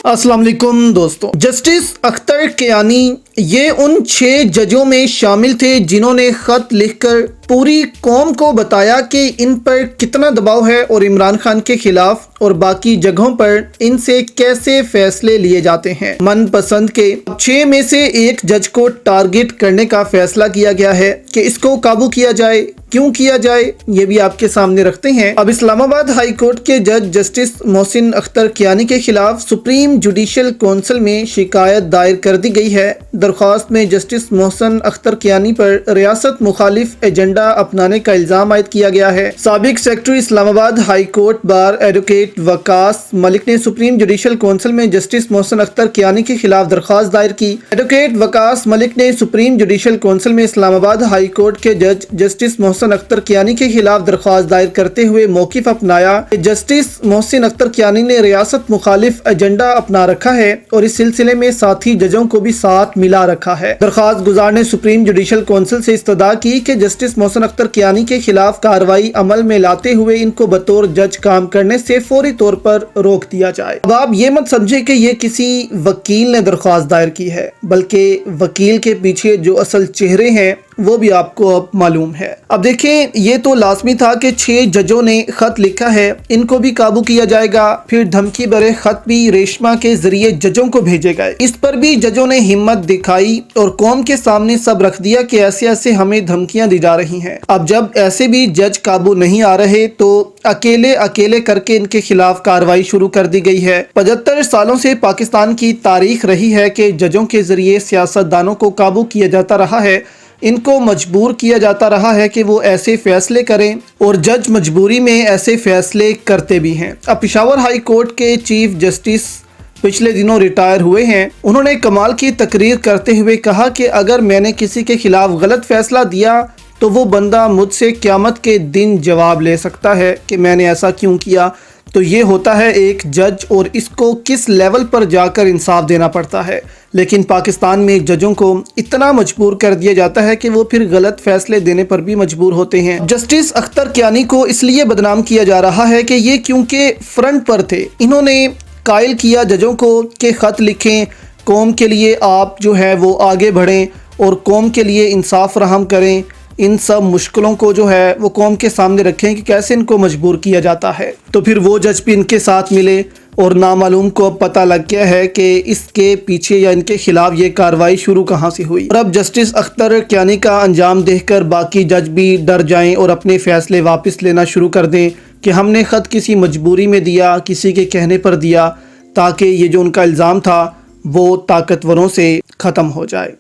अस्सलाम वालेकुम दोस्तों। जस्टिस अख्तर कियानी ये उन 6 जजों में शामिल थे जिन्होंने खत लिखकर पूरी कौम को बताया कि इन पर कितना दबाव है और इमरान खान के खिलाफ और बाकी जगहों पर इनसे कैसे फैसले लिए जाते हैं। मनपसंद के 6 में से एक जज को टारगेट करने का फैसला किया गया है कि इसको काबू किया जाए। क्यों किया जाए ये भी आपके सामने रखते हैं। अब इस्लामाबाद हाई कोर्ट के जज जस्टिस मोहसिन अख्तर कियानी के खिलाफ सुप्रीम जुडिशल काउंसिल में शिकायत दायर कर दी गई है। दरख्वास्त में जस्टिस मोहसिन अख्तर कियानी पर रियासत मुखालिफ एजेंडा अपनाने का इल्जाम आयद किया गया है। साबिक secretary Islamabad high court bar advocate Waqas Malik ने सुप्रीम जुडिशल काउंसिल में जस्टिस मोहसिन अख्तर कियानी के खिलाफ दरख्वास्त दायर की। एडवोकेट वकास मलिक ने सुप्रीम जुडिशल काउंसिल में इस्लामाबाद हाई कोर्ट के जज जस्टिस मोहसिन अख्तर कियानी के खिलाफ दरख्वास्त दायर करते हुए मौकिफ अपनाया कि जस्टिस मोहसिन अख्तर कियानी ने रियासत मुखालिफ एजेंडा अपना रखा है और इस सिलसिले में साथी जजों को भी साथ मिला रखा है। दरख्वास्त गुजार ने सुप्रीम जुडिशल काउंसिल से इस्तदा की कि जस्टिस मोहसिन अख्तर कियानी के खिलाफ कार्रवाई अमल में लाते हुए इनको बतौर जज काम करने से फौरी तौर पर रोक दिया जाए। अब आप ये मत समझे कि ये किसी वकील ने दरख्वास्त दायर की है, बल्कि वकील के पीछे जो असल चेहरे हैं वो भी आपको अब मालूम है। अब देखें, ये तो लाजमी था कि 6 जजों ने खत लिखा है, इनको भी काबू किया जाएगा। फिर धमकी भरे खत भी रेशमा के जरिए जजों को भेजे गए। इस पर भी जजों ने हिम्मत दिखाई और कौम के सामने सब रख दिया कि ऐसे ऐसे हमें धमकियां दी जा रही हैं। अब जब ऐसे भी जज काबू नहीं आ रहे तो अकेले अकेले करके इनके खिलाफ कार्रवाई शुरू कर दी गई है। 75 सालों से पाकिस्तान की तारीख रही है कि जजों के जरिए सियासतदानों को काबू किया जाता रहा है, इनको मजबूर किया जाता रहा है कि वो ऐसे फैसले करें और जज मजबूरी में ऐसे फैसले करते भी हैं। अब पेशावर हाई कोर्ट के चीफ जस्टिस पिछले दिनों रिटायर हुए हैं। उन्होंने कमाल की तकरीर करते हुए कहा कि अगर मैंने किसी के खिलाफ गलत फैसला दिया तो वो बंदा मुझसे क़यामत के दिन जवाब ले सकता है कि मैंने ऐसा क्यों किया। तो ये होता है एक जज और इसको किस लेवल पर जाकर इंसाफ देना पड़ता है। लेकिन पाकिस्तान में जजों को इतना मजबूर कर दिया जाता है कि वो फिर गलत फैसले देने पर भी मजबूर होते हैं। जस्टिस अख्तर कियानी को इसलिए बदनाम किया जा रहा है कि ये क्योंकि फ्रंट पर थे, इन्होंने कायल किया जजों को कि ख़त लिखें, कौम के लिए आप जो है वो आगे बढ़ें और कौम के लिए इंसाफ फराहम करें। इन सब मुश्किलों को जो है वो कौम के सामने रखें कि कैसे इनको मजबूर किया जाता है। तो फिर वो जज भी इनके साथ मिले और नामालूम को अब पता लग गया है कि इसके पीछे या इनके खिलाफ ये कार्रवाई शुरू कहाँ से हुई। और अब जस्टिस अख्तर कियानी का अंजाम देखकर बाकी जज भी डर जाएं और अपने फैसले वापस लेना शुरू कर दें कि हमने ख़त किसी मजबूरी में दिया, किसी के कहने पर दिया, ताकि ये जो उनका इल्ज़ाम था वो ताकतवरों से ख़त्म हो जाए।